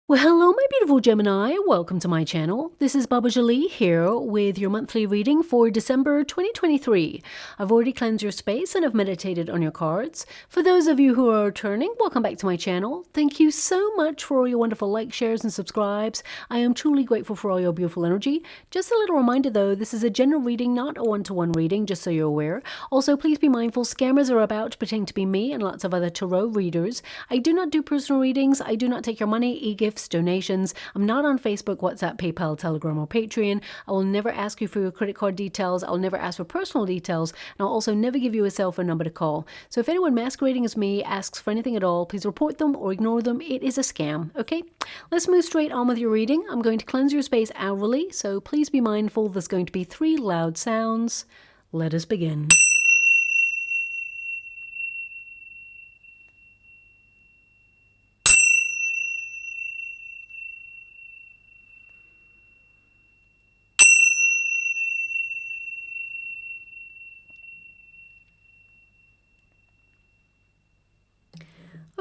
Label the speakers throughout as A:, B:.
A: Well, hello, my beautiful Gemini. Welcome to my channel. This is Baba Jolie here with your monthly reading for December 2023. I've already cleansed your space and I've meditated on your cards. For those of you who are returning, welcome back to my channel. Thank you so much for all your wonderful likes, shares, and subscribes. I am truly grateful for all your beautiful energy. Just a little reminder though, this is a general reading, not a one-to-one reading, just so you're aware. Also, please be mindful, scammers are about to pretend to be me and lots of other tarot readers. I do not do personal readings. I do not take your money, e-gifts, donations. I'm not on Facebook, WhatsApp, PayPal, Telegram, or Patreon. I will never ask you for your credit card details. I'll never ask for personal details. And I'll also never give you a cell phone number to call. So if anyone masquerading as me asks for anything at all, please report them or ignore them. It is a scam, okay? Let's move straight on with your reading. I'm going to cleanse your space hourly, so please be mindful there's going to be 3 loud sounds. Let us begin.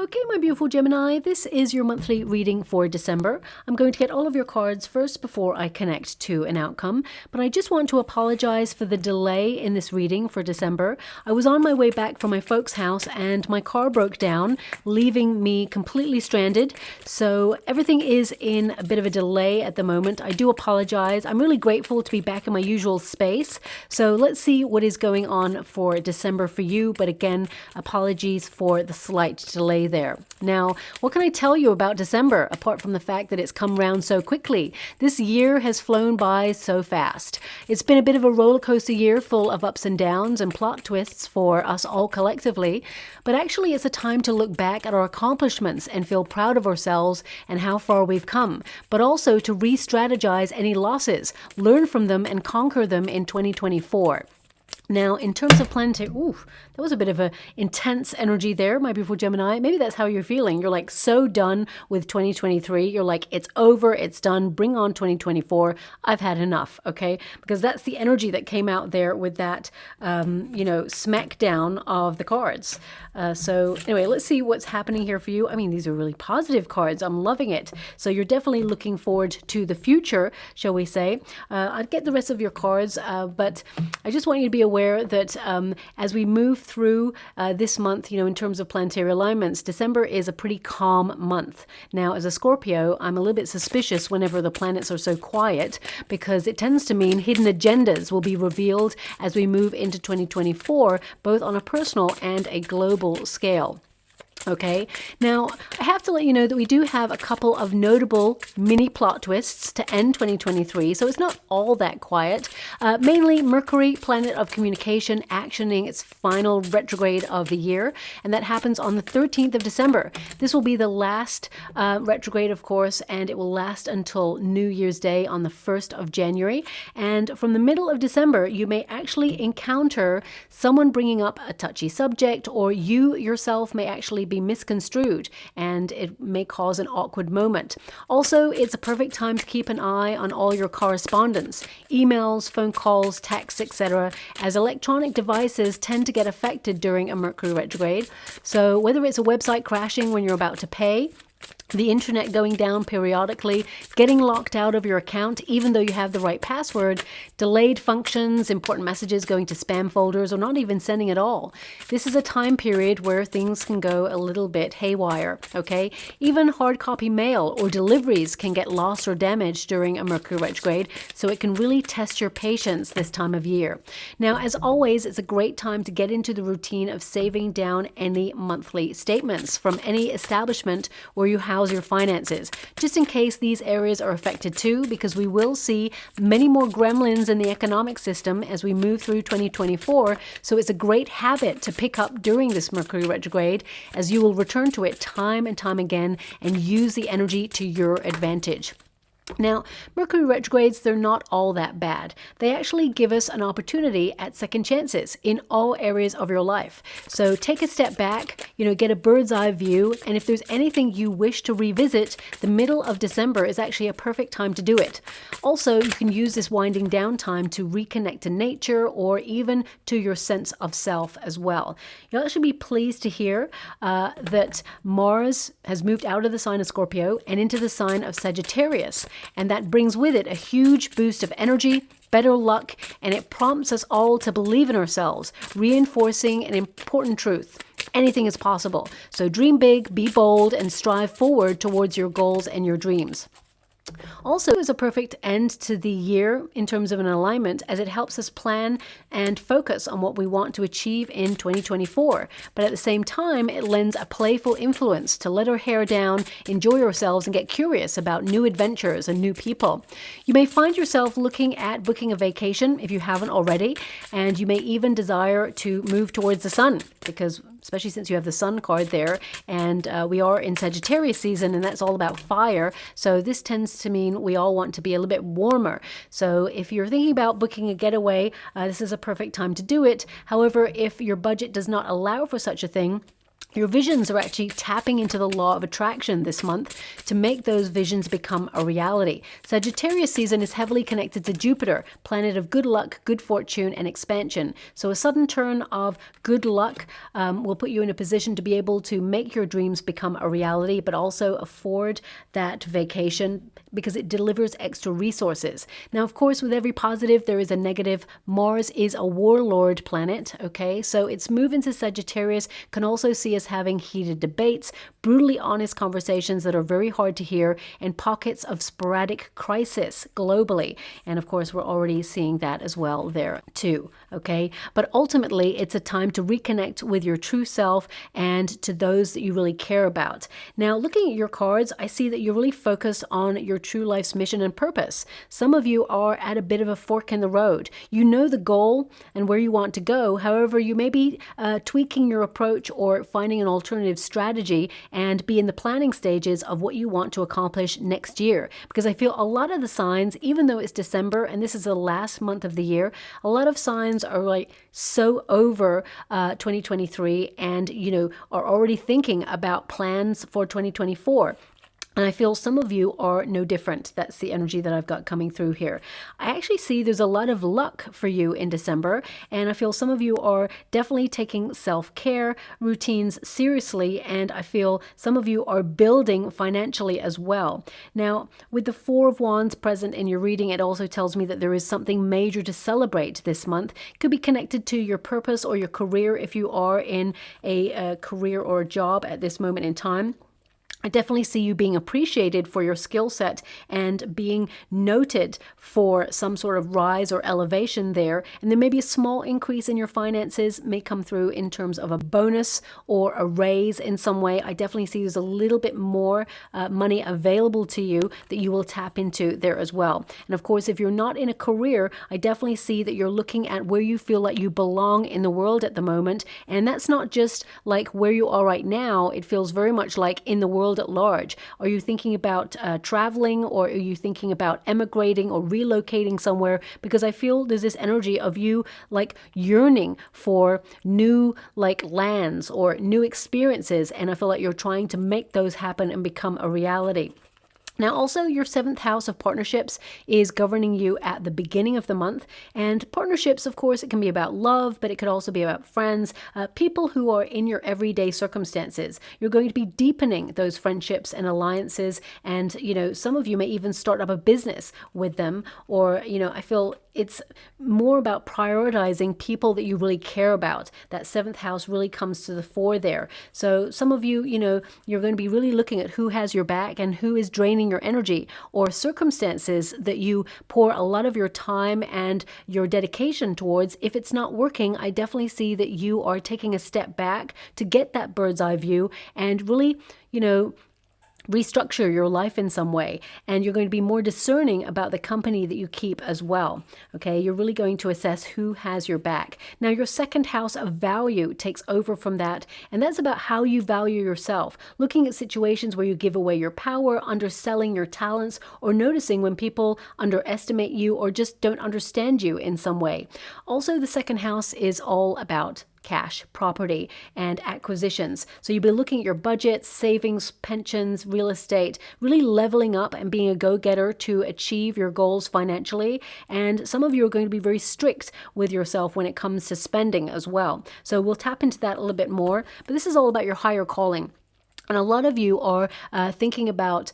A: Okay, my beautiful Gemini, this is your monthly reading for December. I'm going to get all of your cards first before I connect to an outcome, but I just want to apologize for the delay in this reading for December. I was on my way back from my folks' house and my car broke down, leaving me completely stranded. So everything is in a bit of a delay at the moment. I do apologize. I'm really grateful to be back in my usual space. So let's see what is going on for December for you. But again, apologies for the slight delay there. Now, what can I tell you about December, apart from the fact that it's come round so quickly? This year has flown by so fast. It's been a bit of a roller coaster year full of ups and downs and plot twists for us all collectively, but actually it's a time to look back at our accomplishments and feel proud of ourselves and how far we've come, but also to re-strategize any losses, learn from them and conquer them in 2024. Now, in terms of planetary, that was a bit of a intense energy there, my beautiful Gemini. Maybe that's how you're feeling. You're like so done with 2023. You're like, it's over, it's done, bring on 2024. I've had enough, okay? Because that's the energy that came out there with that, smackdown of the cards. So anyway, let's see what's happening here for you. I mean, these are really positive cards. I'm loving it. So you're definitely looking forward to the future, shall we say. I'll get the rest of your cards, but I just want you to be aware that as we move through this month, in terms of planetary alignments, December is a pretty calm month. Now, as a Scorpio, I'm a little bit suspicious whenever the planets are so quiet because it tends to mean hidden agendas will be revealed as we move into 2024, both on a personal and a global scale. Okay, now I have to let you know that we do have a couple of notable mini plot twists to end 2023, so it's not all that quiet. Mainly Mercury, planet of communication, actioning its final retrograde of the year, and that happens on the 13th of December. This will be the last retrograde, of course, and it will last until New Year's Day on the 1st of January. And from the middle of December, you may actually encounter someone bringing up a touchy subject, or you yourself may actually be misconstrued and it may cause an awkward moment. Also, it's a perfect time to keep an eye on all your correspondence, emails, phone calls, texts, etc., as electronic devices tend to get affected during a Mercury retrograde. So whether it's a website crashing when you're about to pay, the internet going down periodically, getting locked out of your account even though you have the right password, delayed functions, important messages going to spam folders, or not even sending at all. This is a time period where things can go a little bit haywire, okay? Even hard copy mail or deliveries can get lost or damaged during a Mercury retrograde, so it can really test your patience this time of year. Now, as always, it's a great time to get into the routine of saving down any monthly statements from any establishment where you house your finances, just in case these areas are affected too, because we will see many more gremlins in the economic system as we move through 2024. So it's a great habit to pick up during this Mercury retrograde, as you will return to it time and time again and use the energy to your advantage. Now, Mercury retrogrades, they're not all that bad. They actually give us an opportunity at second chances in all areas of your life. So take a step back, get a bird's eye view, and if there's anything you wish to revisit, the middle of December is actually a perfect time to do it. Also, you can use this winding down time to reconnect to nature or even to your sense of self as well. You'll actually be pleased to hear that Mars has moved out of the sign of Scorpio and into the sign of Sagittarius. And that brings with it a huge boost of energy, better luck, and it prompts us all to believe in ourselves, reinforcing an important truth. Anything is possible. So dream big, be bold, and strive forward towards your goals and your dreams. Also, is a perfect end to the year in terms of an alignment, as it helps us plan and focus on what we want to achieve in 2024. But at the same time, it lends a playful influence to let our hair down, enjoy ourselves, and get curious about new adventures and new people. You may find yourself looking at booking a vacation if you haven't already, and you may even desire to move towards the sun, because especially since you have the sun card there, and we are in Sagittarius season, and that's all about fire. So this tends to mean we all want to be a little bit warmer. So if you're thinking about booking a getaway, this is a perfect time to do it. However, if your budget does not allow for such a thing, your visions are actually tapping into the law of attraction this month to make those visions become a reality. Sagittarius season is heavily connected to Jupiter, planet of good luck, good fortune, and expansion. So a sudden turn of good luck will put you in a position to be able to make your dreams become a reality, but also afford that vacation because it delivers extra resources. Now, of course, with every positive, there is a negative. Mars is a warlord planet, okay? So its move into Sagittarius can also see us having heated debates, brutally honest conversations that are very hard to hear, and pockets of sporadic crisis globally. And of course, we're already seeing that as well there too, okay? But ultimately, it's a time to reconnect with your true self and to those that you really care about. Now, looking at your cards, I see that you're really focused on your true life's mission and purpose. Some of you are at a bit of a fork in the road. You know the goal and where you want to go. However, you may be tweaking your approach or finding an alternative strategy and be in the planning stages of what you want to accomplish next year. Because I feel a lot of the signs, even though it's December and this is the last month of the year, a lot of signs are like so over 2023 and, are already thinking about plans for 2024. And I feel some of you are no different. That's the energy that I've got coming through here. I actually see there's a lot of luck for you in December. And I feel some of you are definitely taking self-care routines seriously. And I feel some of you are building financially as well. Now, with the Four of Wands present in your reading, it also tells me that there is something major to celebrate this month. It could be connected to your purpose or your career if you are in a career or a job at this moment in time. I definitely see you being appreciated for your skill set and being noted for some sort of rise or elevation there. And then maybe a small increase in your finances may come through in terms of a bonus or a raise in some way. I definitely see there's a little bit more money available to you that you will tap into there as well. And of course, if you're not in a career, I definitely see that you're looking at where you feel like you belong in the world at the moment. And that's not just like where you are right now. It feels very much like in the world at large. Are you thinking about traveling, or are you thinking about emigrating or relocating somewhere? Because I feel there's this energy of you like yearning for new like lands or new experiences, and I feel like you're trying to make those happen and become a reality. Now, also, your 7th house of partnerships is governing you at the beginning of the month. And partnerships, of course, it can be about love, but it could also be about friends, people who are in your everyday circumstances. You're going to be deepening those friendships and alliances. And, some of you may even start up a business with them. Or, I feel it's more about prioritizing people that you really care about. That 7th house really comes to the fore there. So some of you, you're going to be really looking at who has your back and who is draining your energy, or circumstances that you pour a lot of your time and your dedication towards. If it's not working, I definitely see that you are taking a step back to get that bird's eye view and really, restructure your life in some way, and you're going to be more discerning about the company that you keep as well. Okay, you're really going to assess who has your back. Now, your second house of value takes over from that, and that's about how you value yourself, looking at situations where you give away your power, underselling your talents, or noticing when people underestimate you or just don't understand you in some way. Also, the second house is all about cash, property, and acquisitions. So you'll be looking at your budget, savings, pensions, real estate, really leveling up and being a go-getter to achieve your goals financially. And some of you are going to be very strict with yourself when it comes to spending as well. So we'll tap into that a little bit more. But this is all about your higher calling. And a lot of you are thinking about,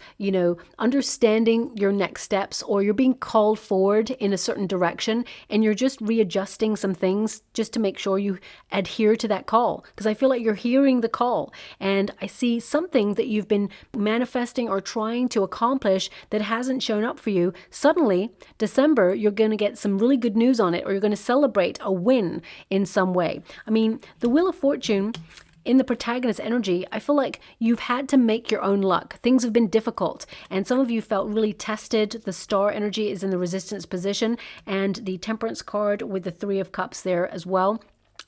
A: understanding your next steps, or you're being called forward in a certain direction, and you're just readjusting some things just to make sure you adhere to that call. Because I feel like you're hearing the call, and I see something that you've been manifesting or trying to accomplish that hasn't shown up for you. Suddenly, December, you're going to get some really good news on it, or you're going to celebrate a win in some way. I mean, the Wheel of Fortune, in the protagonist energy, I feel like you've had to make your own luck. Things have been difficult, and some of you felt really tested. The star energy is in the resistance position, and the temperance card with the 3 of cups there as well.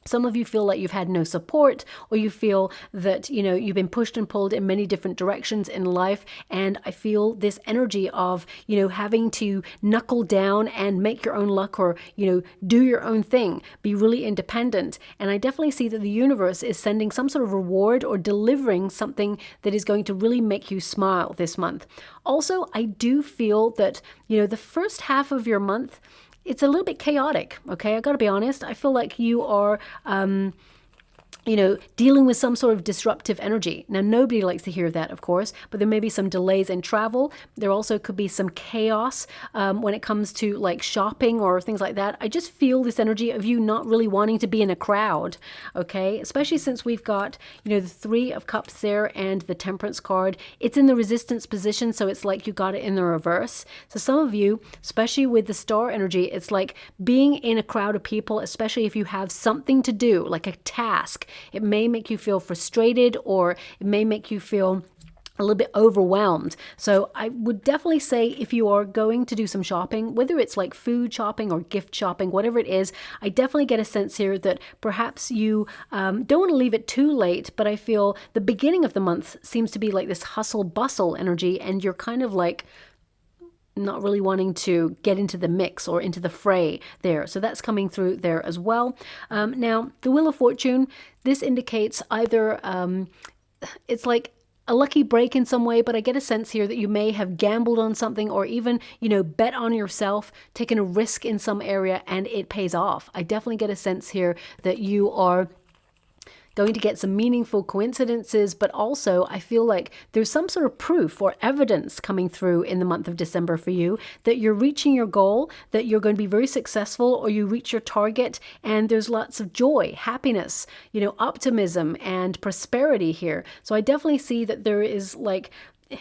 A: Some of you feel like you've had no support, or you feel that, you've been pushed and pulled in many different directions in life. And I feel this energy of, having to knuckle down and make your own luck, or, do your own thing, be really independent. And I definitely see that the universe is sending some sort of reward or delivering something that is going to really make you smile this month. Also, I do feel that, the first half of your month, it's a little bit chaotic, okay? I got to be honest. I feel like you are, dealing with some sort of disruptive energy. Now, nobody likes to hear that, of course, but there may be some delays in travel. There also could be some chaos when it comes to like shopping or things like that. I just feel this energy of you not really wanting to be in a crowd, okay? Especially since we've got, the 3 of cups there and the temperance card. It's in the resistance position, so it's like you got it in the reverse. So some of you, especially with the star energy, it's like being in a crowd of people, especially if you have something to do, like a task. It may make you feel frustrated, or it may make you feel a little bit overwhelmed. So I would definitely say, if you are going to do some shopping, whether it's like food shopping or gift shopping, whatever it is, I definitely get a sense here that perhaps you don't want to leave it too late, but I feel the beginning of the month seems to be like this hustle bustle energy, and you're kind of like not really wanting to get into the mix or into the fray there. So that's coming through there as well. Now, the Wheel of Fortune, this indicates either it's like a lucky break in some way, but I get a sense here that you may have gambled on something, or even, bet on yourself, taken a risk in some area, and it pays off. I definitely get a sense here that you are going to get some meaningful coincidences, but also I feel like there's some sort of proof or evidence coming through in the month of December for you that you're reaching your goal, that you're going to be very successful, or you reach your target, and there's lots of joy, happiness, optimism and prosperity here. So I definitely see that there is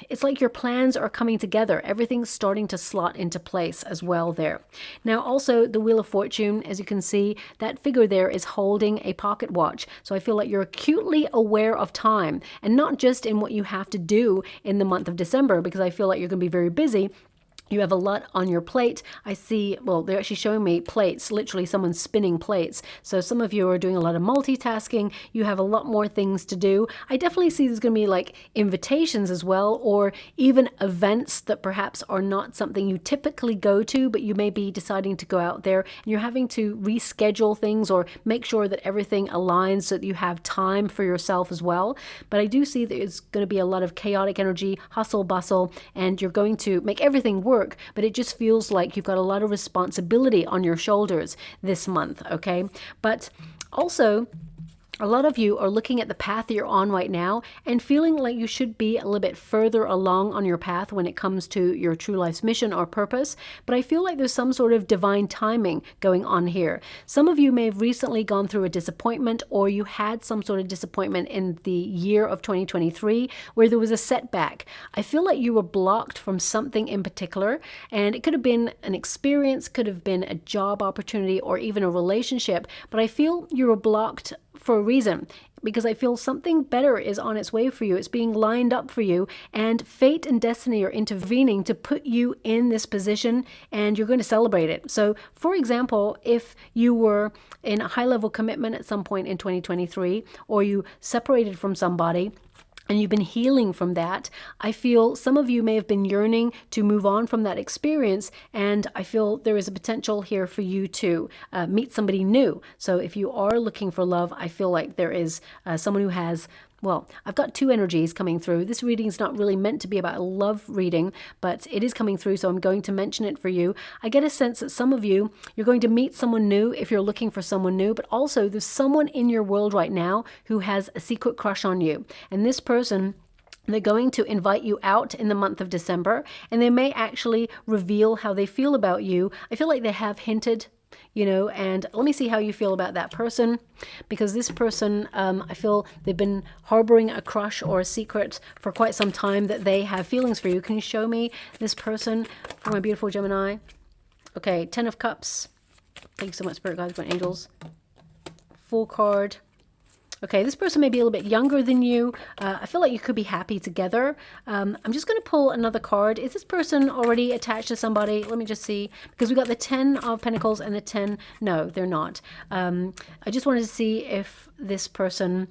A: it's like your plans are coming together. Everything's starting to slot into place as well there. Now, also the Wheel of Fortune, as you can see, that figure there is holding a pocket watch. So I feel like you're acutely aware of time, and not just in what you have to do in the month of December, because I feel like you're going to be very busy. You have a lot on your plate. I see, well, they're actually showing me plates, literally someone's spinning plates. So some of you are doing a lot of multitasking. You have a lot more things to do. I definitely see there's going to be like invitations as well, or even events that perhaps are not something you typically go to, but you may be deciding to go out there, and you're having to reschedule things or make sure that everything aligns so that you have time for yourself as well. But I do see that it's going to be a lot of chaotic energy, hustle, bustle, and you're going to make everything work. But it just feels like you've got a lot of responsibility on your shoulders this month, okay? But also, a lot of you are looking at the path that you're on right now and feeling like you should be a little bit further along on your path when it comes to your true life's mission or purpose. But I feel like there's some sort of divine timing going on here. Some of you may have recently gone through a disappointment, or you had some sort of disappointment in the year of 2023 where there was a setback. I feel like you were blocked from something in particular, and it could have been an experience, could have been a job opportunity, or even a relationship. But I feel you were blocked for a reason, because I feel something better is on its way for you. It's being lined up for you, and fate and destiny are intervening to put you in this position, and you're going to celebrate it. So, for example, if you were in a high-level commitment at some point in 2023, or you separated from somebody, and you've been healing from that, I feel some of you may have been yearning to move on from that experience, and I feel there is a potential here for you to meet somebody new. So if you are looking for love, I feel like there is someone who has, well, I've got two energies coming through. This reading is not really meant to be about a love reading, but it is coming through, so I'm going to mention it for you. I get a sense that some of you, you're going to meet someone new if you're looking for someone new, but also there's someone in your world right now who has a secret crush on you. And this person, they're going to invite you out in the month of December, and they may actually reveal how they feel about you. I feel like they have hinted, and let me see how you feel about that person, because this person, I feel they've been harboring a crush or a secret for quite some time, that they have feelings for you. Can you show me this person for my beautiful Gemini? Okay, 10 of Cups. Thank you so much, Spirit Guides, Angels. Full card. Okay, this person may be a little bit younger than you. I feel like you could be happy together. I'm just going to pull another card. Is this person already attached to somebody? Let me just see. Because we got the 10 of Pentacles and the 10. No, they're not. I just wanted to see if this person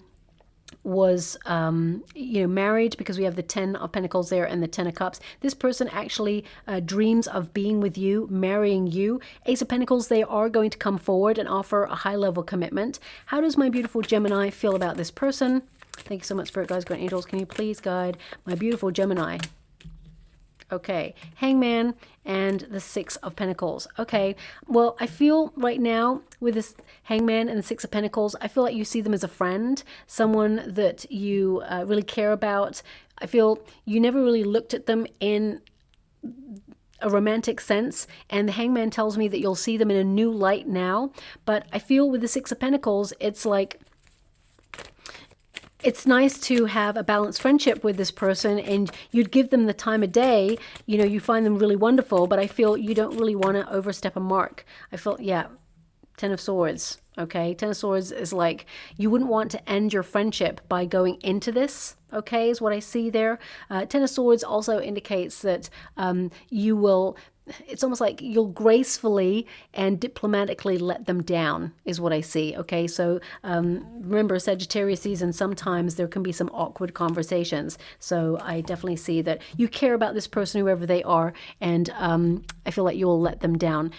A: was married, because we have the 10 of Pentacles there and the 10 of Cups. This person actually dreams of being with you, marrying you. Ace of Pentacles, they are going to come forward and offer a high-level commitment. How does my beautiful Gemini feel about this person? Thank you so much, Spirit Guides, Angels. Can you please guide my beautiful Gemini? Okay, Hangman and the 6 of Pentacles. Okay, well, I feel right now with this Hangman and the 6 of Pentacles, I feel like you see them as a friend, someone that you really care about. I feel you never really looked at them in a romantic sense, and the Hangman tells me that you'll see them in a new light now. But I feel with the 6 of Pentacles, it's like, it's nice to have a balanced friendship with this person, and you'd give them the time of day. You find them really wonderful, but I feel you don't really want to overstep a mark. I feel, yeah, 10 of Swords. Okay, 10 of Swords is like, you wouldn't want to end your friendship by going into this, okay, is what I see there. 10 of Swords also indicates that you will, it's almost like you'll gracefully and diplomatically let them down, is what I see. Okay, so remember, Sagittarius season, sometimes there can be some awkward conversations. So I definitely see that you care about this person, whoever they are, and I feel like you will let them down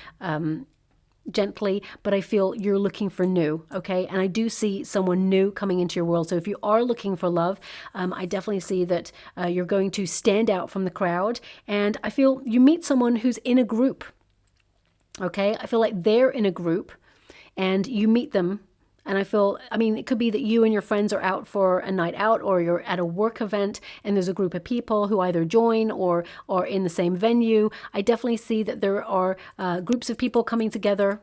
A: gently, but I feel you're looking for new, okay? And I do see someone new coming into your world. So if you are looking for love, I definitely see that you're going to stand out from the crowd. And I feel you meet someone who's in a group, okay? I feel like they're in a group and you meet them. And I feel, it could be that you and your friends are out for a night out, or you're at a work event and there's a group of people who either join or are in the same venue. I definitely see that there are groups of people coming together.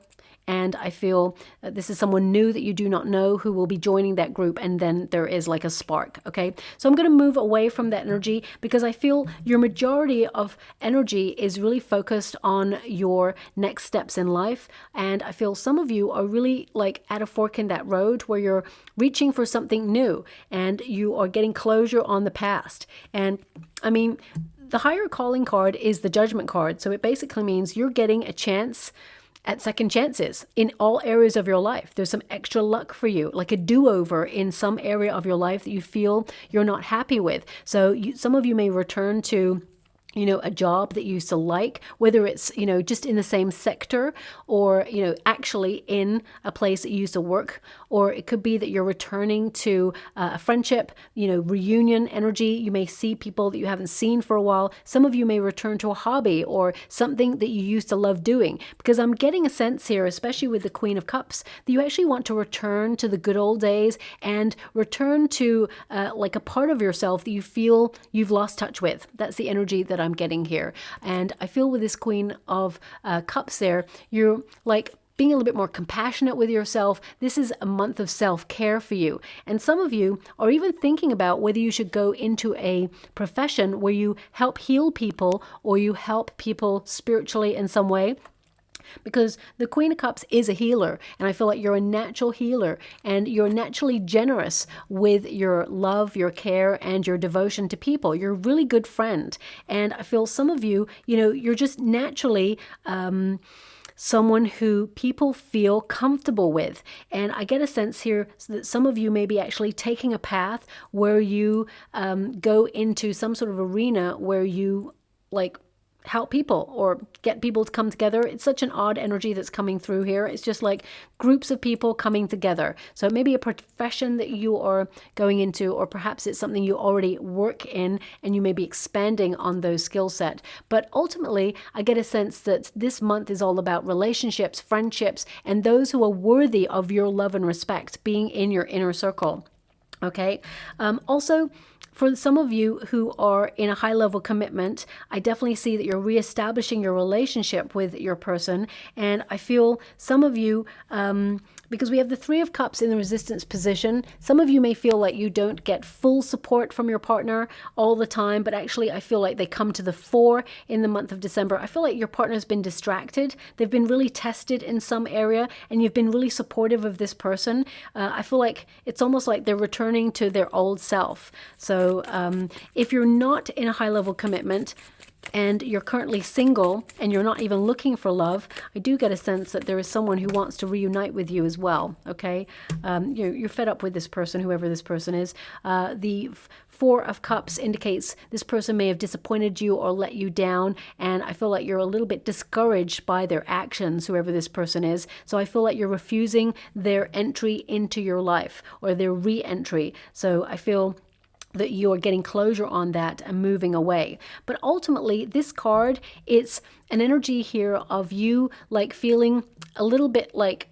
A: And I feel that this is someone new that you do not know who will be joining that group, and then there is like a spark, okay? So I'm going to move away from that energy, because I feel your majority of energy is really focused on your next steps in life. And I feel some of you are really like at a fork in that road where you're reaching for something new and you are getting closure on the past. And the higher calling card is the Judgment card. So it basically means you're getting a chance at second chances in all areas of your life. There's some extra luck for you, like a do-over in some area of your life that you feel you're not happy with. So some of you may return to a job that you used to like, whether it's, just in the same sector, or, actually in a place that you used to work, or it could be that you're returning to a friendship, reunion energy. You may see people that you haven't seen for a while. Some of you may return to a hobby or something that you used to love doing, because I'm getting a sense here, especially with the Queen of Cups, that you actually want to return to the good old days and return to like a part of yourself that you feel you've lost touch with. That's the energy that I'm getting here. And I feel with this Queen of Cups there, you're like being a little bit more compassionate with yourself. This is a month of self-care for you. And some of you are even thinking about whether you should go into a profession where you help heal people or you help people spiritually in some way. because the Queen of Cups is a healer, and I feel like you're a natural healer, and you're naturally generous with your love, your care, and your devotion to people. You're a really good friend, and I feel some of you, you're just naturally someone who people feel comfortable with. And I get a sense here that some of you may be actually taking a path where you go into some sort of arena where you help people or get people to come together. It's such an odd energy that's coming through here. It's just like groups of people coming together. So it may be a profession that you are going into, or perhaps it's something you already work in and you may be expanding on those skill set. But ultimately, I get a sense that this month is all about relationships, friendships, and those who are worthy of your love and respect being in your inner circle. Okay. Also, for some of you who are in a high-level commitment, I definitely see that you're reestablishing your relationship with your person. And I feel some of you, because we have the Three of Cups in the resistance position, some of you may feel like you don't get full support from your partner all the time, but actually I feel like they come to the fore in the month of December. I feel like your partner's been distracted. They've been really tested in some area, and you've been really supportive of this person. I feel like it's almost like they're returning to their old self. So if you're not in a high-level commitment and you're currently single and you're not even looking for love, I do get a sense that there is someone who wants to reunite with you as well, okay? You're fed up with this person, whoever this person is. The Four of Cups indicates this person may have disappointed you or let you down, and I feel like you're a little bit discouraged by their actions, whoever this person is. So I feel like you're refusing their entry into your life, or their re-entry. So I feel that you're getting closure on that and moving away. But ultimately, this card, it's an energy here of you feeling a little bit like,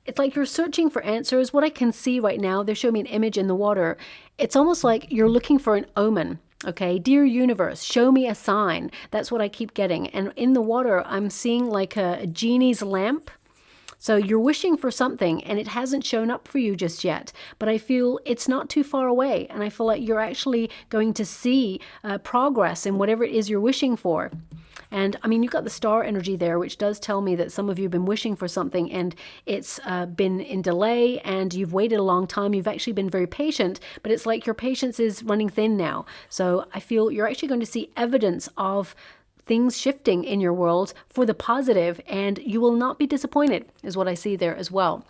A: it's like you're searching for answers. What I can see right now, they show me an image in the water. It's almost like you're looking for an omen. Okay, dear universe, show me a sign. That's what I keep getting. And in the water, I'm seeing like a genie's lamp. So you're wishing for something and it hasn't shown up for you just yet, but I feel it's not too far away, and I feel like you're actually going to see progress in whatever it is you're wishing for. And I mean, you've got the star energy there, which does tell me that some of you have been wishing for something and it's been in delay and you've waited a long time. You've actually been very patient, but it's like your patience is running thin now. So I feel you're actually going to see evidence of things shifting in your world for the positive, and you will not be disappointed, is what I see there as well.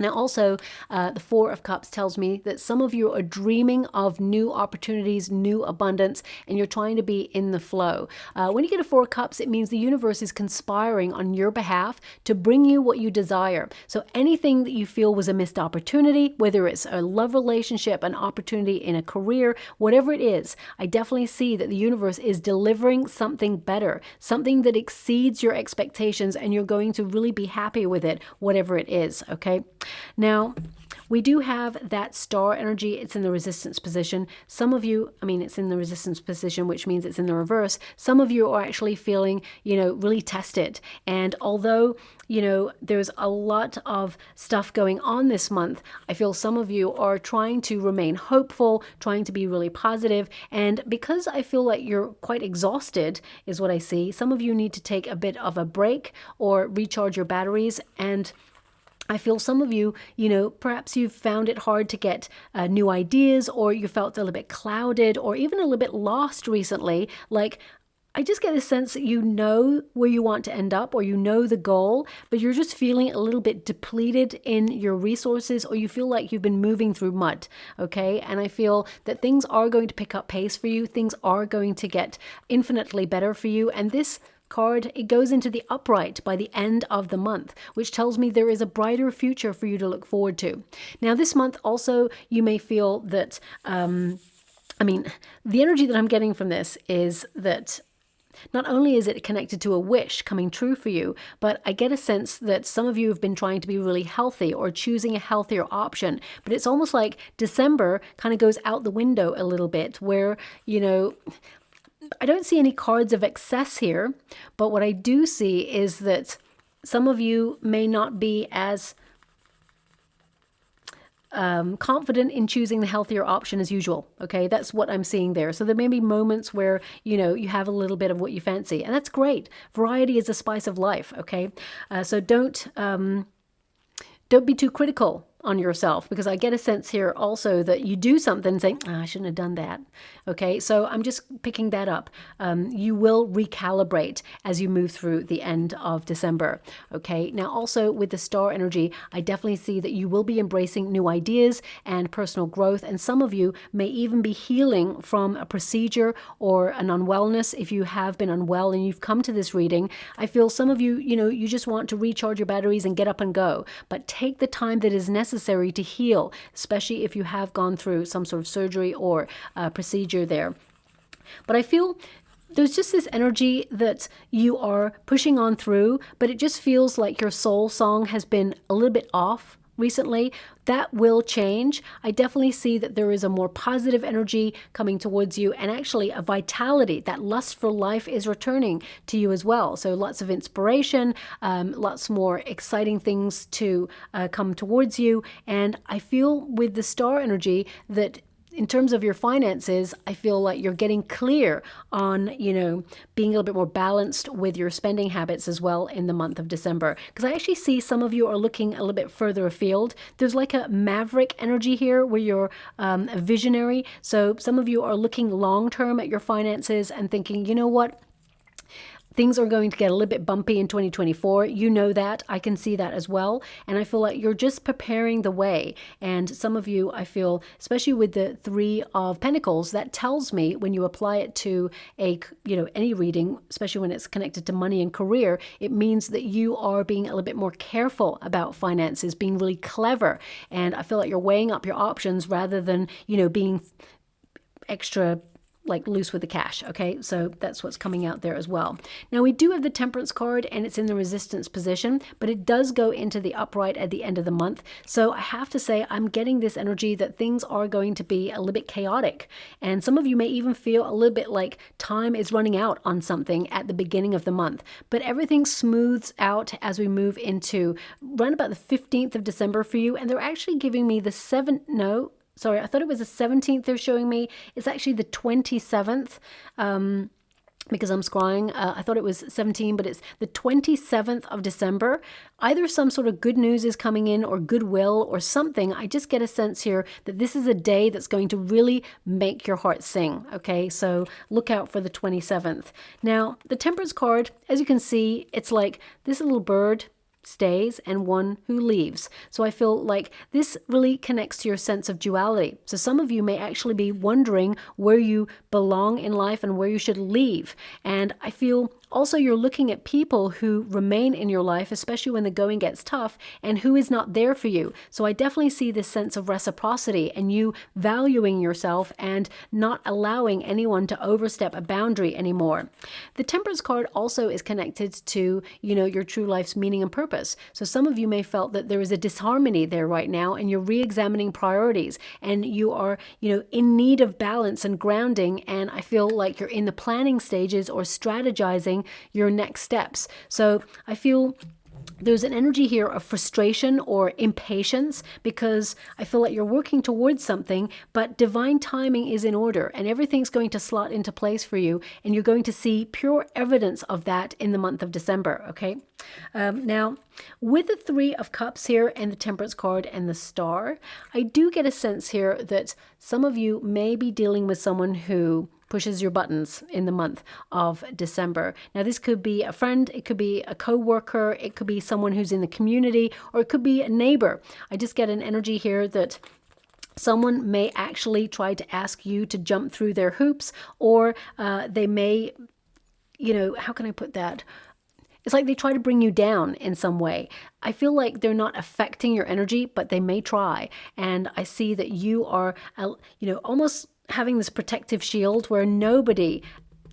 A: Now also, the Four of Cups tells me that some of you are dreaming of new opportunities, new abundance, and you're trying to be in the flow. When you get a Four of Cups, it means the universe is conspiring on your behalf to bring you what you desire. So anything that you feel was a missed opportunity, whether it's a love relationship, an opportunity in a career, whatever it is, I definitely see that the universe is delivering something better, something that exceeds your expectations, and you're going to really be happy with it, whatever it is, okay? Now, we do have that star energy. It's in the resistance position. Some of you, it's in the resistance position, which means it's in the reverse. Some of you are actually feeling, really tested. And although, there's a lot of stuff going on this month, I feel some of you are trying to remain hopeful, trying to be really positive. And because I feel like you're quite exhausted, is what I see, some of you need to take a bit of a break or recharge your batteries. And I feel some of you, perhaps you've found it hard to get new ideas, or you felt a little bit clouded or even a little bit lost recently. Like, I just get the sense that you know where you want to end up, or you know the goal, but you're just feeling a little bit depleted in your resources, or you feel like you've been moving through mud, okay? And I feel that things are going to pick up pace for you. Things are going to get infinitely better for you. And this card, it goes into the upright by the end of the month, which tells me there is a brighter future for you to look forward to. Now, this month also, you may feel that, the energy that I'm getting from this is that not only is it connected to a wish coming true for you, but I get a sense that some of you have been trying to be really healthy or choosing a healthier option. But it's almost like December kind of goes out the window a little bit, where, I don't see any cards of excess here, but what I do see is that some of you may not be as confident in choosing the healthier option as usual. Okay, that's what I'm seeing there. So there may be moments where, you have a little bit of what you fancy, and that's great. Variety is the spice of life. Okay, so don't be too critical on yourself, because I get a sense here also that you do something and say, I shouldn't have done that. Okay, so I'm just picking that up. You will recalibrate as you move through the end of December. Okay, now also with the star energy, I definitely see that you will be embracing new ideas and personal growth, and some of you may even be healing from a procedure or an unwellness. If you have been unwell and you've come to this reading, I feel some of you, you just want to recharge your batteries and get up and go, but take the time that is necessary to heal, especially if you have gone through some sort of surgery or procedure there. But I feel there's just this energy that you are pushing on through, but it just feels like your soul song has been a little bit off recently. That will change. I definitely see that there is a more positive energy coming towards you, and actually a vitality. That lust for life is returning to you as well. So lots of inspiration, lots more exciting things to come towards you. And I feel with the star energy that in terms of your finances, I feel like you're getting clear on, being a little bit more balanced with your spending habits as well in the month of December. Because I actually see some of you are looking a little bit further afield. There's like a maverick energy here where you're a visionary. So some of you are looking long term at your finances and thinking, you know what? Things are going to get a little bit bumpy in 2024. You know that. I can see that as well. And I feel like you're just preparing the way. And some of you, I feel, especially with the Three of Pentacles, that tells me when you apply it to any reading, especially when it's connected to money and career, it means that you are being a little bit more careful about finances, being really clever. And I feel like you're weighing up your options rather than, being extra loose with the cash. Okay, so that's what's coming out there as well. Now we do have the Temperance card, and it's in the resistance position, but it does go into the upright at the end of the month. So I have to say, I'm getting this energy that things are going to be a little bit chaotic, and some of you may even feel a little bit like time is running out on something at the beginning of the month, but everything smooths out as we move into around about the 15th of December for you. And they're actually giving me the I thought it was the 17th they're showing me. It's actually the 27th because I'm scrying. I thought it was 17, but it's the 27th of December. Either some sort of good news is coming in or goodwill or something. I just get a sense here that this is a day that's going to really make your heart sing. Okay, so look out for the 27th. Now, the Temperance card, as you can see, it's like this little bird stays and one who leaves. So I feel like this really connects to your sense of duality. So some of you may actually be wondering where you belong in life and where you should leave. And I feel also you're looking at people who remain in your life, especially when the going gets tough, and who is not there for you. So I definitely see this sense of reciprocity and you valuing yourself and not allowing anyone to overstep a boundary anymore. The Temperance card also is connected to, your true life's meaning and purpose. So some of you may felt that there is a disharmony there right now, and you're re-examining priorities, and you are, in need of balance and grounding. And I feel like you're in the planning stages or strategizing your next steps. So I feel there's an energy here of frustration or impatience because I feel like you're working towards something, but divine timing is in order and everything's going to slot into place for you, and you're going to see pure evidence of that in the month of December. Okay. Now, with the Three of Cups here and the Temperance card and the Star, I do get a sense here that some of you may be dealing with someone who pushes your buttons in the month of December. Now, this could be a friend, it could be a co-worker, it could be someone who's in the community, or it could be a neighbor. I just get an energy here that someone may actually try to ask you to jump through their hoops, or they may, how can I put that? It's like they try to bring you down in some way. I feel like they're not affecting your energy, but they may try. And I see that you are, almost having this protective shield where nobody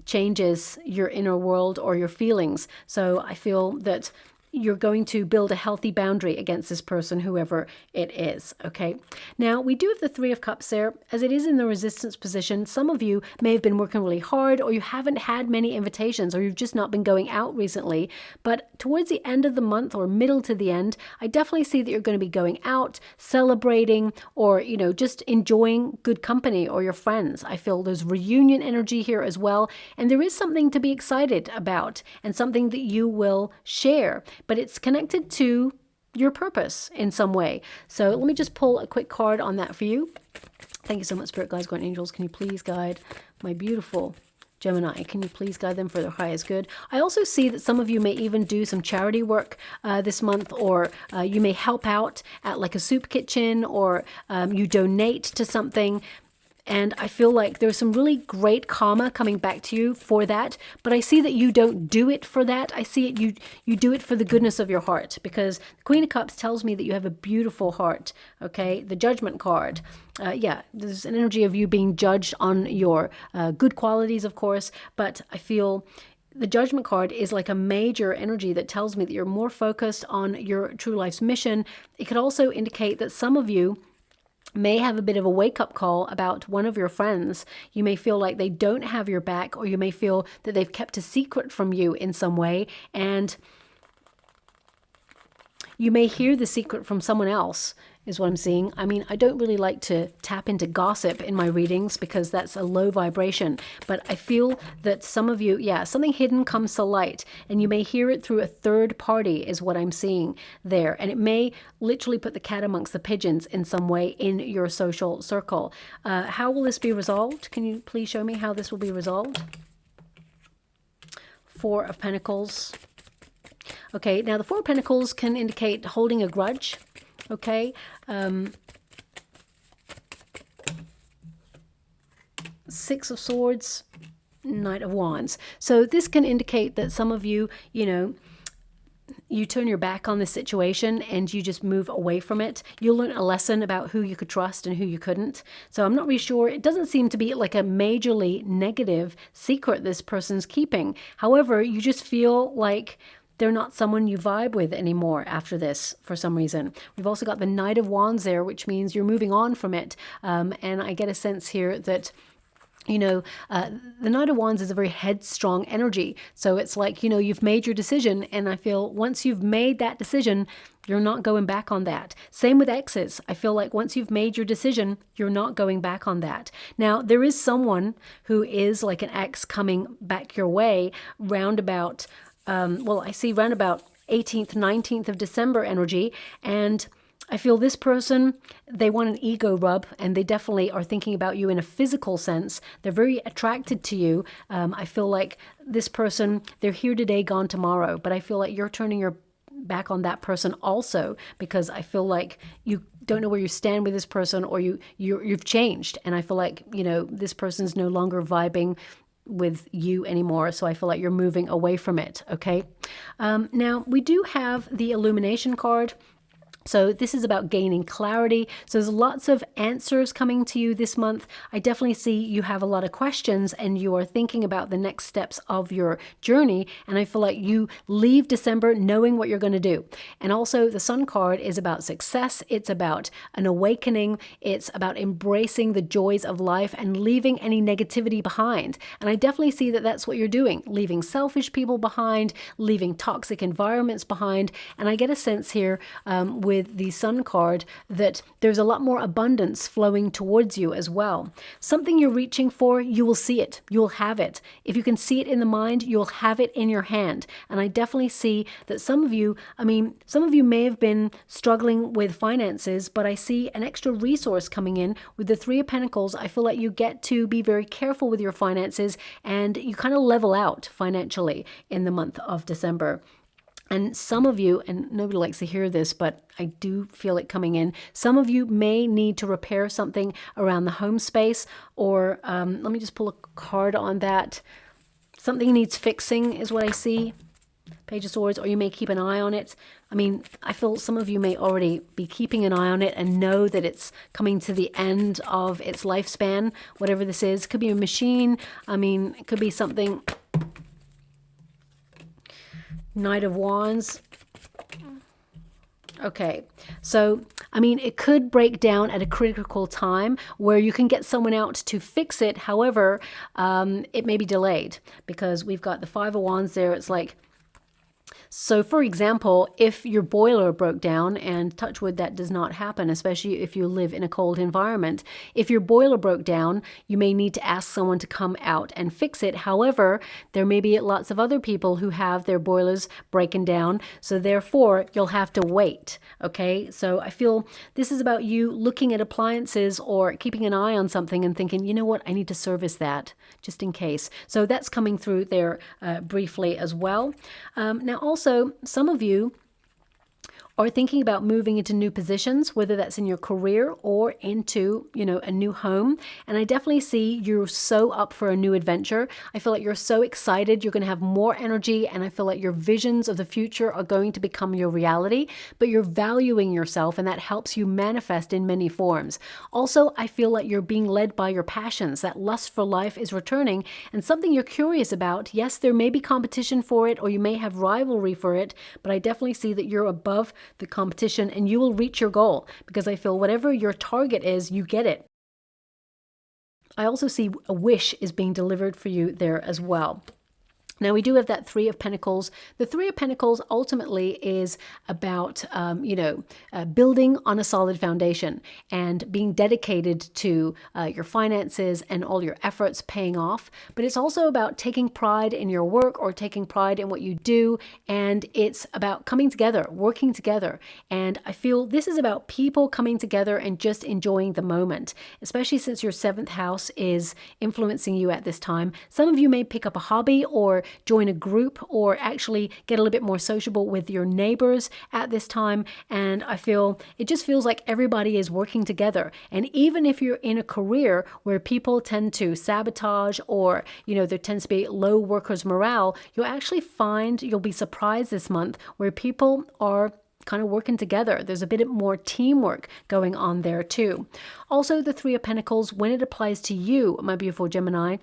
A: changes your inner world or your feelings. So I feel that, you're going to build a healthy boundary against this person, whoever it is, okay? Now, we do have the Three of Cups there. As it is in the resistance position, some of you may have been working really hard, or you haven't had many invitations, or you've just not been going out recently. But towards the end of the month, or middle to the end, I definitely see that you're going to be going out, celebrating, or, you know, just enjoying good company or your friends. I feel there's reunion energy here as well. And there is something to be excited about and something that you will share. But it's connected to your purpose in some way. So let me just pull a quick card on that for you. Thank you so much, Spirit Guides, Guardian Angels. Can you please guide my beautiful Gemini? Can you please guide them for their highest good? I also see that some of you may even do some charity work this month, or you may help out at like a soup kitchen, or you donate to something. And I feel like there's some really great karma coming back to you for that. But I see that you don't do it for that. I see it, you do it for the goodness of your heart, because the Queen of Cups tells me that you have a beautiful heart. Okay, the Judgment card. Yeah, there's an energy of you being judged on your good qualities, of course. But I feel the Judgment card is like a major energy that tells me that you're more focused on your true life's mission. It could also indicate that some of you may have a bit of a wake-up call about one of your friends. You may feel like they don't have your back, or you may feel that they've kept a secret from you in some way, and you may hear the secret from someone else, is what I'm seeing. I mean, I don't really like to tap into gossip in my readings because that's a low vibration, but I feel that some of you, yeah, something hidden comes to light, and you may hear it through a third party is what I'm seeing there. And it may literally put the cat amongst the pigeons in some way in your social circle. How will this be resolved? Can you please show me how this will be resolved? Four of Pentacles. Okay, now the Four of Pentacles can indicate holding a grudge. Okay, Six of Swords, Knight of Wands. So this can indicate that some of you, you know, you turn your back on the situation and you just move away from it. You'll learn a lesson about who you could trust and who you couldn't. So I'm not really sure. It doesn't seem to be like a majorly negative secret this person's keeping. However, you just feel like they're not someone you vibe with anymore after this for some reason. We've also got the Knight of Wands there, which means you're moving on from it. And I get a sense here that, you know, the Knight of Wands is a very headstrong energy. So it's like, you know, you've made your decision. And I feel once you've made that decision, you're not going back on that. Same with exes. I feel like once you've made your decision, you're not going back on that. Now, there is someone who is like an ex coming back your way roundabout. Well, I see around about 18th, 19th of December energy, and I feel this person, they want an ego rub, and they definitely are thinking about you in a physical sense. They're very attracted to you. I feel like this person, they're here today, gone tomorrow, but I feel like you're turning your back on that person also, because I feel like you don't know where you stand with this person, or you've changed, and I feel like, you know, this person's no longer vibing with you anymore, so I feel like you're moving away from it. Okay, now we do have the Illumination card. So this is about gaining clarity. So there's lots of answers coming to you this month. I definitely see you have a lot of questions and you are thinking about the next steps of your journey. And I feel like you leave December knowing what you're going to do. And also the Sun card is about success. It's about an awakening. It's about embracing the joys of life and leaving any negativity behind. And I definitely see that that's what you're doing, leaving selfish people behind, leaving toxic environments behind. And I get a sense here with the Sun card that there's a lot more abundance flowing towards you as well. Something you're reaching for, you will see it. You'll have it. If you can see it in the mind, you'll have it in your hand. And I definitely see that some of you, some of you may have been struggling with finances, but I see an extra resource coming in with the Three of Pentacles. I feel like you get to be very careful with your finances and you kind of level out financially in the month of December. And some of you, and nobody likes to hear this, but I do feel it coming in, some of you may need to repair something around the home space, or let me just pull a card on that. Something needs fixing is what I see. Page of Swords, or you may keep an eye on it. I feel some of you may already be keeping an eye on it and know that it's coming to the end of its lifespan, whatever this is. It could be a machine. It could be something. Knight of Wands. Okay, so I mean, it could break down at a critical time where you can get someone out to fix it. However, it may be delayed because we've got the Five of Wands there. It's like, so for example, if your boiler broke down, and touch wood that does not happen, especially if you live in a cold environment, if your boiler broke down, you may need to ask someone to come out and fix it. However, there may be lots of other people who have their boilers breaking down, so therefore you'll have to wait. Okay, so I feel this is about you looking at appliances or keeping an eye on something and thinking, you know what, I need to service that just in case. So that's coming through there briefly as well. Now also, some of you are thinking about moving into new positions, whether that's in your career or into, a new home. And I definitely see you're so up for a new adventure. I feel like you're so excited. You're going to have more energy, and I feel like your visions of the future are going to become your reality, but you're valuing yourself, and that helps you manifest in many forms. Also, I feel like you're being led by your passions. That lust for life is returning, and something you're curious about. Yes, there may be competition for it, or you may have rivalry for it, but I definitely see that you're above the competition and you will reach your goal, because I feel whatever your target is, you get it. I also see a wish is being delivered for you there as well. Now, we do have that Three of Pentacles. The Three of Pentacles ultimately is about, building on a solid foundation and being dedicated to your finances and all your efforts paying off. But it's also about taking pride in your work or taking pride in what you do. And it's about coming together, working together. And I feel this is about people coming together and just enjoying the moment, especially since your 7th house is influencing you at this time. Some of you may pick up a hobby or join a group or actually get a little bit more sociable with your neighbors at this time. And I feel it just feels like everybody is working together. And even if you're in a career where people tend to sabotage or, there tends to be low workers' morale, you'll actually find, you'll be surprised this month where people are kind of working together. There's a bit more teamwork going on there too. Also, the Three of Pentacles, when it applies to you, my beautiful Gemini,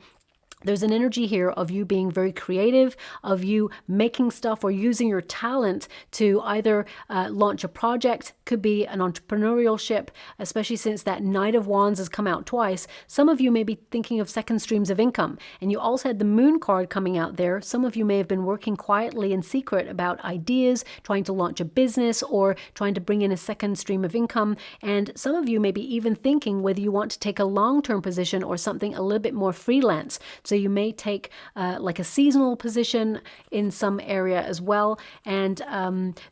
A: there's an energy here of you being very creative, of you making stuff or using your talent to either launch a project, could be an entrepreneurship, especially since that Knight of Wands has come out twice. Some of you may be thinking of second streams of income, and you also had the Moon card coming out there. Some of you may have been working quietly in secret about ideas, trying to launch a business or trying to bring in a second stream of income. And some of you may be even thinking whether you want to take a long-term position or something a little bit more freelance. So you may take like a seasonal position in some area as well. And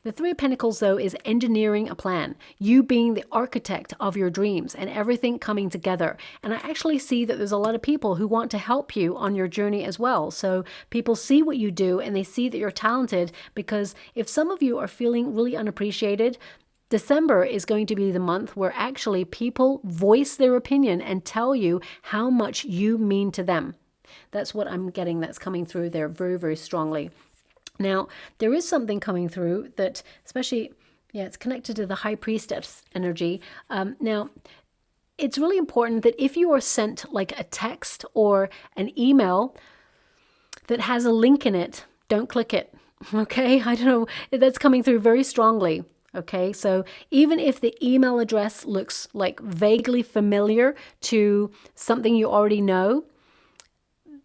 A: the Three of Pentacles, though, is engineering a plan. You being the architect of your dreams and everything coming together. And I actually see that there's a lot of people who want to help you on your journey as well. So people see what you do and they see that you're talented, because if some of you are feeling really unappreciated, December is going to be the month where actually people voice their opinion and tell you how much you mean to them. That's what I'm getting that's coming through there very, very strongly. Now, there is something coming through that, especially, it's connected to the High Priestess energy. Now, it's really important that if you are sent like a text or an email that has a link in it, don't click it. Okay? I don't know. That's coming through very strongly. Okay, so even if the email address looks like vaguely familiar to something you already know,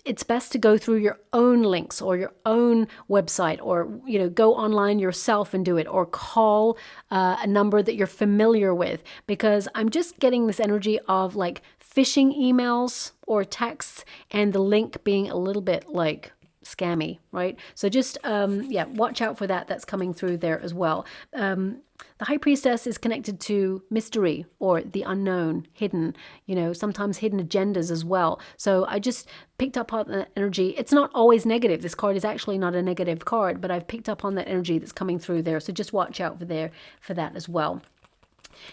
A: it's best to go through your own links or your own website, or, go online yourself and do it, or call a number that you're familiar with, because I'm just getting this energy of like phishing emails or texts and the link being a little bit like scammy, right? So just, watch out for that. That's coming through there as well. The High Priestess is connected to mystery or the unknown, hidden, sometimes hidden agendas as well. So I just picked up on that energy. It's not always negative. This card is actually not a negative card, but I've picked up on that energy that's coming through there. So just watch out for that as well.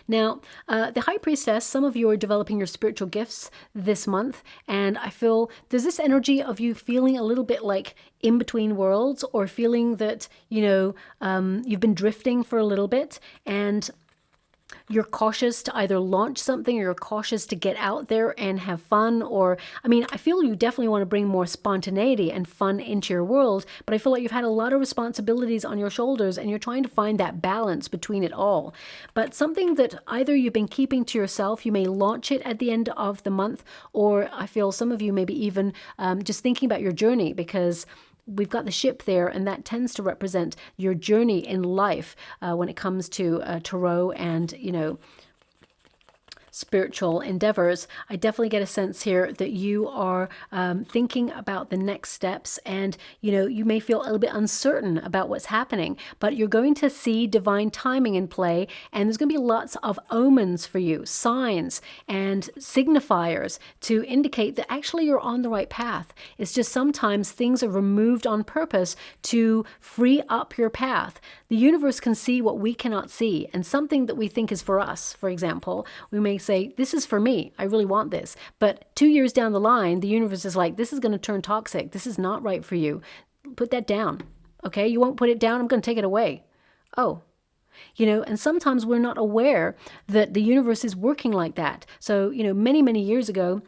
A: Now, the High Priestess, some of you are developing your spiritual gifts this month, and I feel there's this energy of you feeling a little bit like in between worlds, or feeling that, you've been drifting for a little bit, and you're cautious to either launch something, or you're cautious to get out there and have fun. Or, I mean, I feel you definitely want to bring more spontaneity and fun into your world, but I feel like you've had a lot of responsibilities on your shoulders and you're trying to find that balance between it all. But something that either you've been keeping to yourself, you may launch it at the end of the month, or I feel some of you maybe even just thinking about your journey, because we've got the ship there, and that tends to represent your journey in life when it comes to tarot and, spiritual endeavors. I definitely get a sense here that you are thinking about the next steps, and you may feel a little bit uncertain about what's happening, but you're going to see divine timing in play, and there's going to be lots of omens for you, signs and signifiers to indicate that actually you're on the right path. It's just sometimes things are removed on purpose to free up your path. The universe can see what we cannot see, and something that we think is for us, for example, we may say, this is for me, I really want this. But 2 years down the line, the universe is like, this is going to turn toxic. This is not right for you. Put that down. Okay, you won't put it down, I'm going to take it away. Oh, and sometimes we're not aware that the universe is working like that. So, many, many years ago,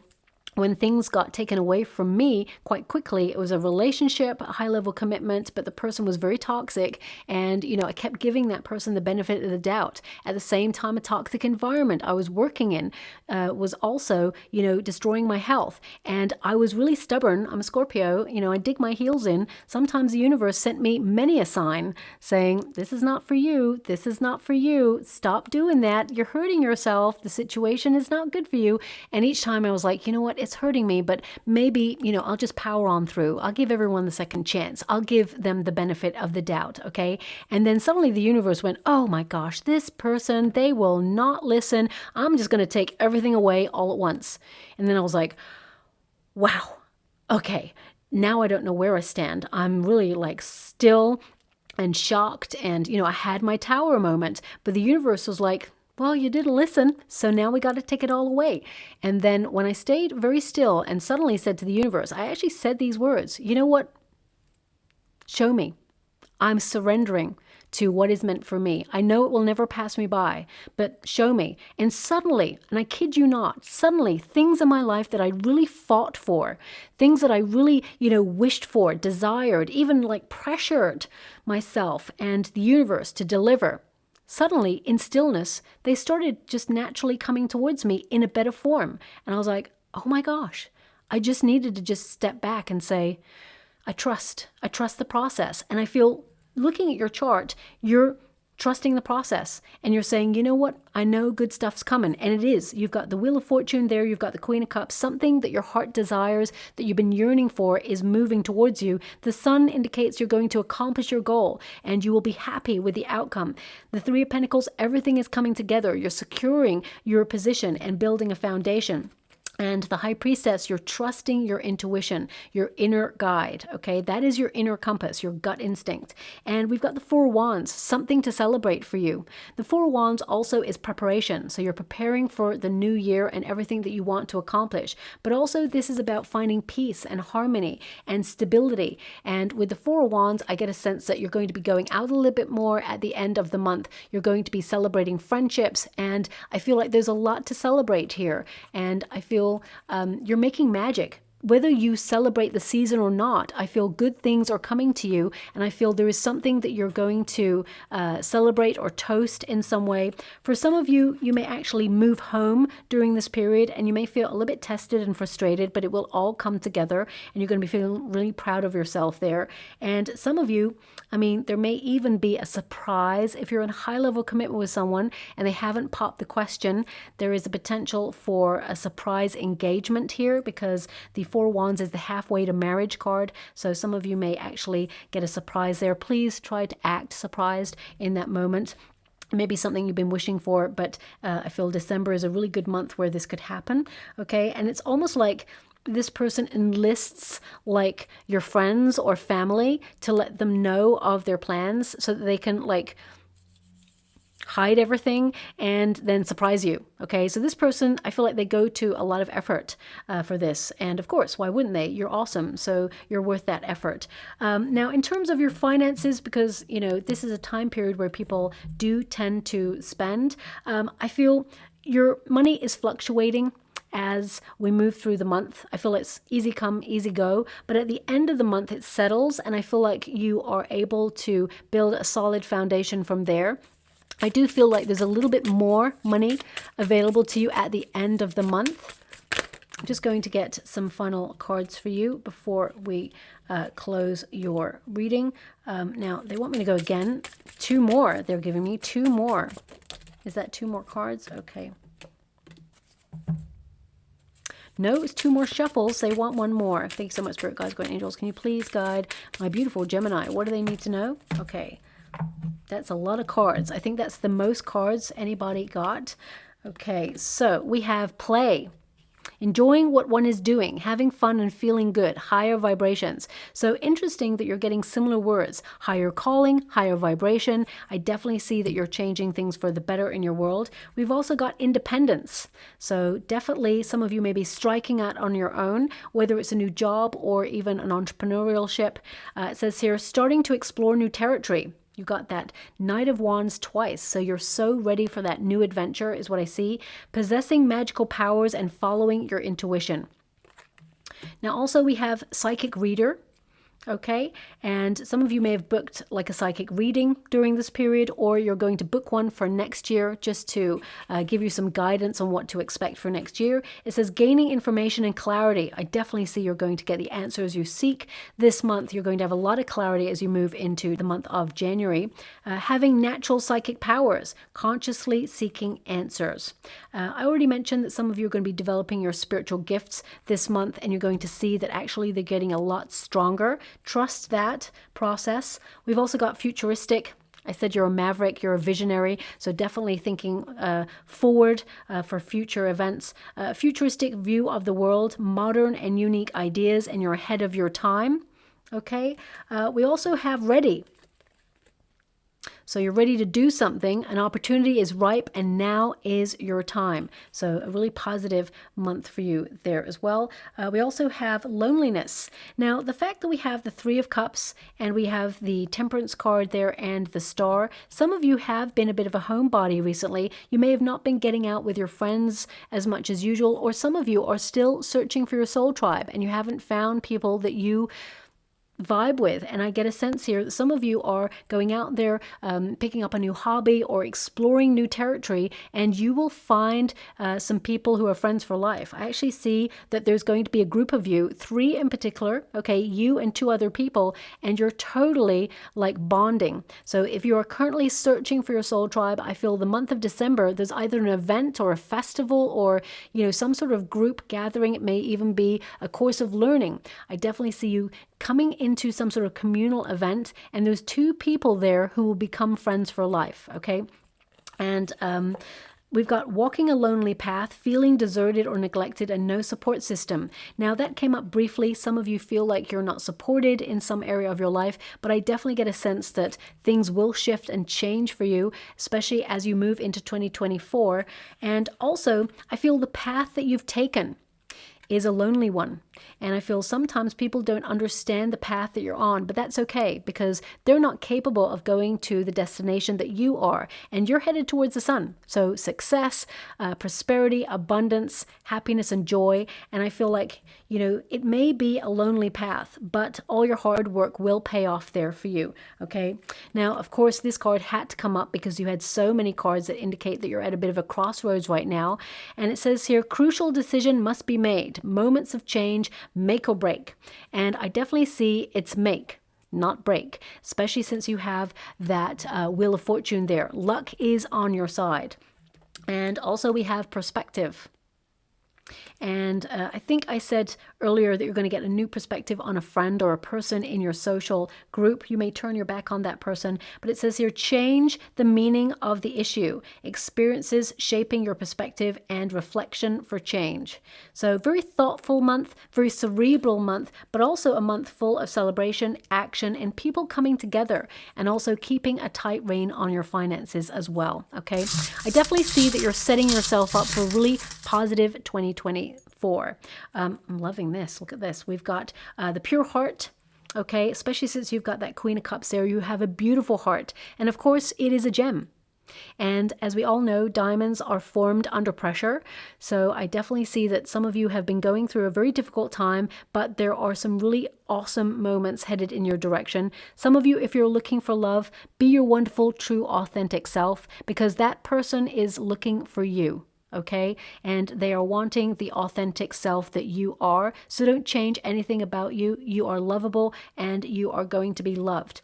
A: when things got taken away from me quite quickly, it was a relationship, a high-level commitment, but the person was very toxic, and I kept giving that person the benefit of the doubt. At the same time, a toxic environment I was working in was also, destroying my health, and I was really stubborn. I'm a Scorpio, I dig my heels in. Sometimes the universe sent me many a sign saying, this is not for you, this is not for you, stop doing that, you're hurting yourself, the situation is not good for you. And each time I was like, you know what, it's hurting me, but maybe, I'll just power on through. I'll give everyone the second chance. I'll give them the benefit of the doubt, okay? And then suddenly the universe went, oh my gosh, this person, they will not listen. I'm just going to take everything away all at once. And then I was like, wow, okay, now I don't know where I stand. I'm really still and shocked, and, I had my tower moment, but the universe was like, well, you didn't listen, so now we got to take it all away. And then when I stayed very still and suddenly said to the universe, I actually said these words, you know what? Show me. I'm surrendering to what is meant for me. I know it will never pass me by, but show me. And suddenly, and I kid you not, suddenly things in my life that I really fought for, things that I really, wished for, desired, even pressured myself and the universe to deliver, suddenly, in stillness, they started just naturally coming towards me in a better form. And I was like, oh my gosh, I just needed to just step back and say, I trust the process. And I feel, looking at your chart, you're trusting the process, and you're saying, you know what, I know good stuff's coming, and it is. You've got the Wheel of Fortune there, you've got the Queen of Cups, something that your heart desires, that you've been yearning for, is moving towards you. The Sun indicates you're going to accomplish your goal, and you will be happy with the outcome. The Three of Pentacles, everything is coming together. You're securing your position and building a foundation. And the High Priestess, you're trusting your intuition, your inner guide, okay? That is your inner compass, your gut instinct. And we've got the Four of Wands, something to celebrate for you. The Four of Wands also is preparation. So you're preparing for the new year and everything that you want to accomplish. But also this is about finding peace and harmony and stability. And with the Four of Wands, I get a sense that you're going to be going out a little bit more at the end of the month. You're going to be celebrating friendships. And I feel like there's a lot to celebrate here. And I feel you're making magic. Whether you celebrate the season or not, I feel good things are coming to you, and I feel there is something that you're going to celebrate or toast in some way. For some of you, you may actually move home during this period, and you may feel a little bit tested and frustrated, but it will all come together, and you're going to be feeling really proud of yourself there. And some of you, there may even be a surprise. If you're in high-level commitment with someone and they haven't popped the question, there is a potential for a surprise engagement here, because the Four of Wands is the halfway to marriage card. So some of you may actually get a surprise there. Please try to act surprised in that moment. Maybe something you've been wishing for, but I feel December is a really good month where this could happen. Okay, and it's almost like this person enlists your friends or family to let them know of their plans so that they can hide everything and then surprise you. Okay, so this person, I feel like they go to a lot of effort for this. And of course, why wouldn't they? You're awesome. So you're worth that effort. Now, in terms of your finances, because, you know, this is a time period where people do tend to spend, I feel your money is fluctuating as we move through the month. I feel it's easy come, easy go, but at the end of the month it settles, and I feel like you are able to build a solid foundation from there. I do feel like there's a little bit more money available to you at the end of the month. I'm just going to get some final cards for you before we close your reading. Now, they want me to go again. 2 more. They're giving me 2 more. Is that 2 more cards? Okay. No, it's 2 more shuffles. They want 1 more. Thank you so much, Spirit Guides, Guardian Angels. Can you please guide my beautiful Gemini? What do they need to know? Okay. That's a lot of cards. I think that's the most cards anybody got. Okay, so we have play. Enjoying what one is doing, having fun and feeling good, higher vibrations. So interesting that you're getting similar words, higher calling, higher vibration. I definitely see that you're changing things for the better in your world. We've also got independence. So definitely some of you may be striking out on your own, whether it's a new job or even an entrepreneurship. It says here, starting to explore new territory. You got that Knight of Wands twice, so you're so ready for that new adventure is what I see. Possessing magical powers and following your intuition. Now also we have Psychic Reader. Okay, and some of you may have booked like a psychic reading during this period, or you're going to book one for next year just to give you some guidance on what to expect for next year. It says gaining information and clarity. I definitely see you're going to get the answers you seek this month. You're going to have a lot of clarity as you move into the month of January. Having natural psychic powers, consciously seeking answers. I already mentioned that some of you are going to be developing your spiritual gifts this month, and you're going to see that actually they're getting a lot stronger. Trust that process. We've also got futuristic. I said you're a maverick, you're a visionary, so definitely thinking forward for future events. Futuristic view of the world, modern and unique ideas, and you're ahead of your time. Okay. We also have ready. So you're ready to do something. An opportunity is ripe, and now is your time. So a really positive month for you there as well. We also have loneliness. Now, the fact that we have the 3 of Cups and we have the Temperance card there and the Star, some of you have been a bit of a homebody recently. You may have not been getting out with your friends as much as usual, or some of you are still searching for your soul tribe and you haven't found people that you vibe with. And I get a sense here that some of you are going out there, picking up a new hobby or exploring new territory, and you will find some people who are friends for life. I actually see that there's going to be a group of you, 3 in particular, okay, you and 2 other people, and you're totally like bonding. So if you are currently searching for your soul tribe, I feel the month of December, there's either an event or a festival or, you know, some sort of group gathering. It may even be a course of learning. I definitely see you coming into some sort of communal event, and there's 2 people there who will become friends for life, okay? And we've got walking a lonely path, feeling deserted or neglected, and no support system. Now, that came up briefly. Some of you feel like you're not supported in some area of your life, but I definitely get a sense that things will shift and change for you, especially as you move into 2024. And also, I feel the path that you've taken is a lonely one. And I feel sometimes people don't understand the path that you're on, but that's okay because they're not capable of going to the destination that you are, and you're headed towards the sun. So success, prosperity, abundance, happiness, and joy. And I feel like, you know, it may be a lonely path, but all your hard work will pay off there for you. Okay. Now, of course, this card had to come up because you had so many cards that indicate that you're at a bit of a crossroads right now. And it says here, crucial decision must be made. Moments of change, make or break. And I definitely see it's make, not break, especially since you have that Wheel of Fortune there. Luck is on your side. And also we have perspective. And I think I said earlier that you're going to get a new perspective on a friend or a person in your social group. You may turn your back on that person, but it says here, change the meaning of the issue, experiences shaping your perspective, and reflection for change. So very thoughtful month, very cerebral month, but also a month full of celebration, action, and people coming together, and also keeping a tight rein on your finances as well. Okay, I definitely see that you're setting yourself up for a really positive 2024. I'm loving this. Look at this. We've got the pure heart. Okay, especially since you've got that Queen of Cups there, you have a beautiful heart. And of course, it is a gem. And as we all know, diamonds are formed under pressure. So I definitely see that some of you have been going through a very difficult time, but there are some really awesome moments headed in your direction. Some of you, if you're looking for love, be your wonderful, true, authentic self, because that person is looking for you. Okay, and they are wanting the authentic self that you are. So don't change anything about you. You are lovable and you are going to be loved.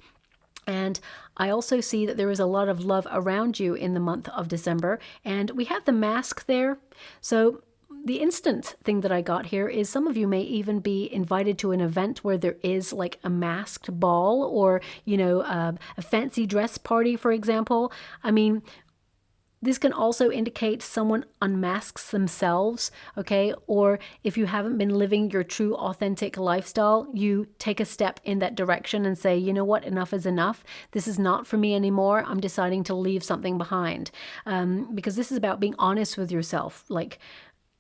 A: And I also see that there is a lot of love around you in the month of December. And we have the mask there. So the instant thing that I got here is some of you may even be invited to an event where there is like a masked ball or, you know, a fancy dress party, for example. I mean, this can also indicate someone unmasks themselves, okay? Or if you haven't been living your true authentic lifestyle, you take a step in that direction and say, you know what, enough is enough. This is not for me anymore. I'm deciding to leave something behind. Because this is about being honest with yourself.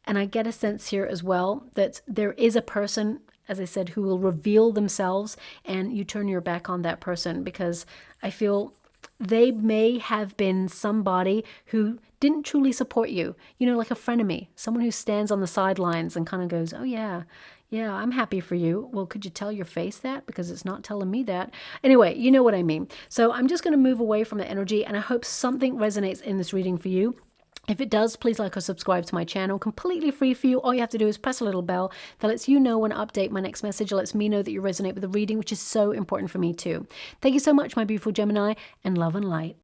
A: And I get a sense here as well that there is a person, as I said, who will reveal themselves, and you turn your back on that person, because I feel they may have been somebody who didn't truly support you, you know, like a frenemy, someone who stands on the sidelines and kind of goes, oh yeah, I'm happy for you. Well, could you tell your face that? Because it's not telling me that. Anyway, you know what I mean. So I'm just going to move away from the energy, and I hope something resonates in this reading for you. If it does, please like or subscribe to my channel. Completely free for you. All you have to do is press a little bell that lets you know when I update my next message. It lets me know that you resonate with the reading, which is so important for me too. Thank you so much, my beautiful Gemini, and love and light.